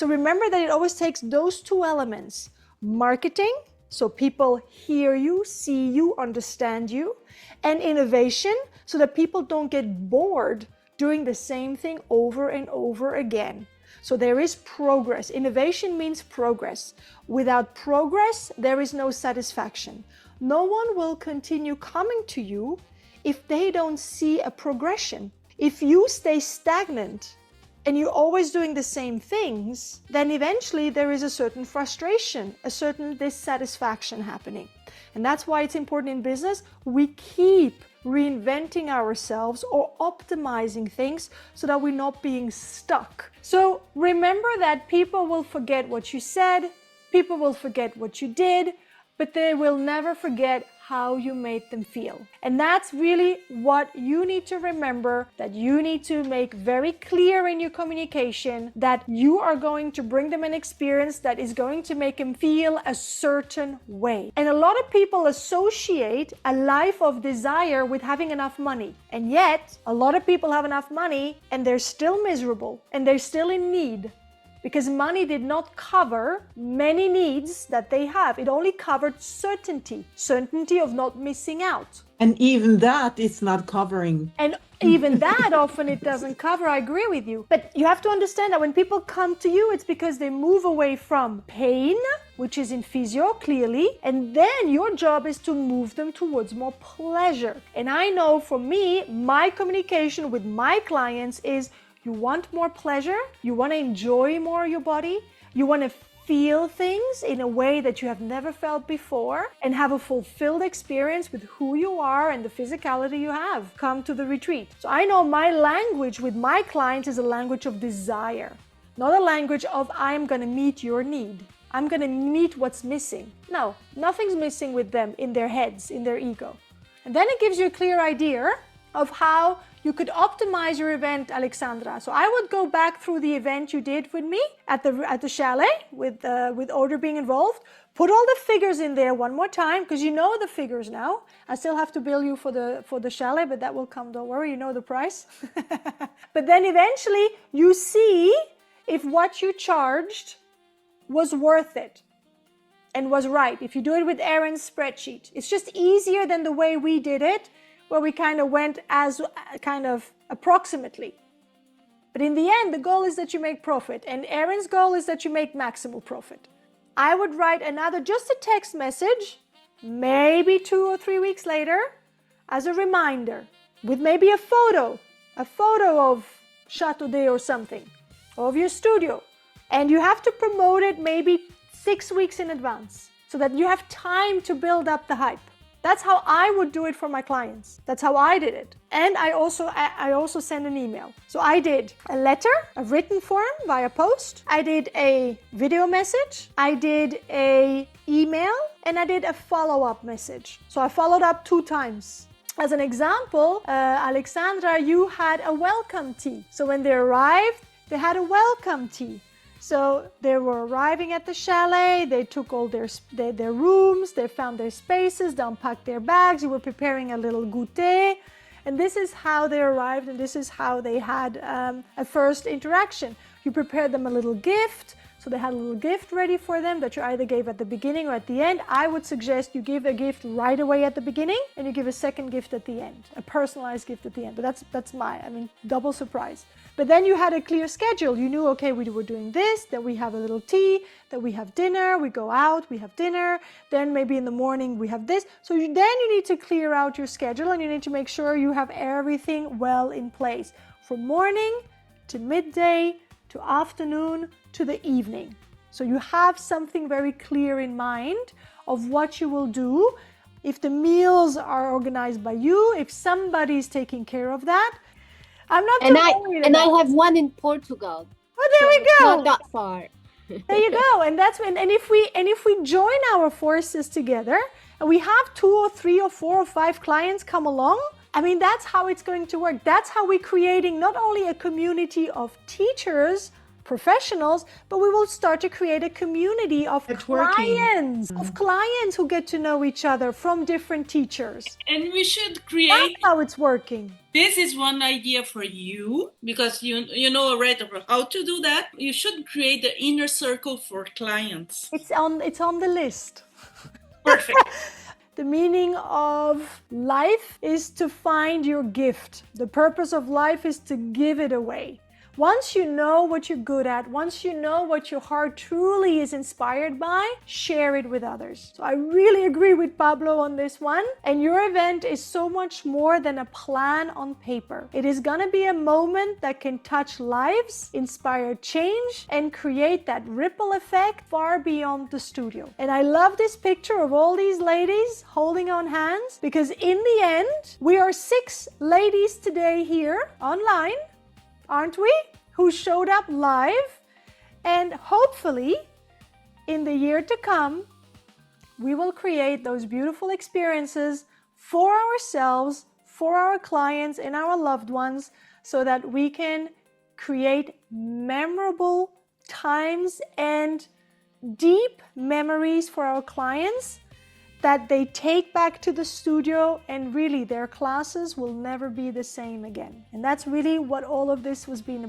So remember that it always takes those two elements: marketing, so people hear you, see you, understand you, and innovation, so that people don't get bored doing the same thing over and over again. So there is progress. Innovation means progress. Without progress, there is no satisfaction. No one will continue coming to you if they don't see a progression. If you stay stagnant and you're always doing the same things, then eventually there is a certain frustration, a certain dissatisfaction happening. And that's why it's important in business, we keep reinventing ourselves or optimizing things so that we're not being stuck. So remember that people will forget what you said, people will forget what you did, but they will never forget how you made them feel. And that's really what you need to remember, that you need to make very clear in your communication, that you are going to bring them an experience that is going to make them feel a certain way. And a lot of people associate a life of desire with having enough money. And yet, a lot of people have enough money and they're still miserable and they're still in need. Because money did not cover many needs that they have. It only covered certainty of not missing out. And even that it's not covering. And even that often it doesn't cover, I agree with you. But you have to understand that when people come to you, it's because they move away from pain, which is in physio, clearly, and then your job is to move them towards more pleasure. And I know for me, my communication with my clients is, you want more pleasure, you want to enjoy more your body, you want to feel things in a way that you have never felt before and have a fulfilled experience with who you are and the physicality you have. Come to the retreat. So I know my language with my clients is a language of desire, not a language of I am going to meet your need. I'm going to meet what's missing. No, nothing's missing with them in their heads, in their ego. And then it gives you a clear idea of how you could optimize your event, Alexandra. So I would go back through the event you did with me at the chalet with Oder being involved. Put all the figures in there one more time, because you know the figures now. I still have to bill you for the chalet, but that will come. Don't worry, you know the price. But then eventually you see if what you charged was worth it and was right. If you do it with Erin's spreadsheet, it's just easier than the way we did it, where we kind of went as kind of approximately. But in the end, the goal is that you make profit, and Erin's goal is that you make maximal profit. I would write just a text message, maybe 2 or 3 weeks later, as a reminder, with maybe a photo of Chateaudet or something, or of your studio. And you have to promote it maybe 6 weeks in advance, so that you have time to build up the hype. That's how I would do it for my clients. That's how I did it. And I also send an email. So I did a letter, a written form via post. I did a video message. I did a email, and I did a follow-up message. So I followed up 2 times. As an example, Alexandra, you had a welcome tea. So when they arrived, they had a welcome tea. So they were arriving at the chalet, they took all their rooms, they found their spaces, they unpacked their bags, you were preparing a little goûter. And this is how they arrived, and this is how they had a first interaction. You prepared them a little gift, so they had a little gift ready for them that you either gave at the beginning or at the end. I would suggest you give a gift right away at the beginning, and you give a second gift at the end, a personalized gift at the end. But that's double surprise. But then you had a clear schedule. You knew, okay, we were doing this, then we have a little tea, then we have dinner, we go out, we have dinner, then maybe in the morning we have this. So then you need to clear out your schedule, and you need to make sure you have everything well in place. From morning to midday to afternoon to the evening. So you have something very clear in mind of what you will do. If the meals are organized by you, if somebody's taking care of that. I'm not worried and I have one in Portugal. Oh, there we go. Not that far. There you go. And that's when. And if we join our forces together, and we have 2 or 3 or 4 or 5 clients come along, that's how it's going to work. That's how we're creating not only a community of teachers, professionals, but we will start to create a community of Networking. clients who get to know each other from different teachers. And we should That's create, how it's working. this is one idea for you, because you know already how to do that. You should create the inner circle for clients. It's on the list. Perfect. The meaning of life is to find your gift. The purpose of life is to give it away. Once you know what you're good at, once you know what your heart truly is inspired by, share it with others. So I really agree with Pablo on this one. And your event is so much more than a plan on paper. It is going to be a moment that can touch lives, inspire change, and create that ripple effect far beyond the studio. And I love this picture of all these ladies holding on hands, because in the end, we are 6 ladies today here online, aren't we? Who showed up live, and hopefully in the year to come, we will create those beautiful experiences for ourselves, for our clients and our loved ones, so that we can create memorable times and deep memories for our clients that they take back to the studio, and really their classes will never be the same again. And that's really what all of this was being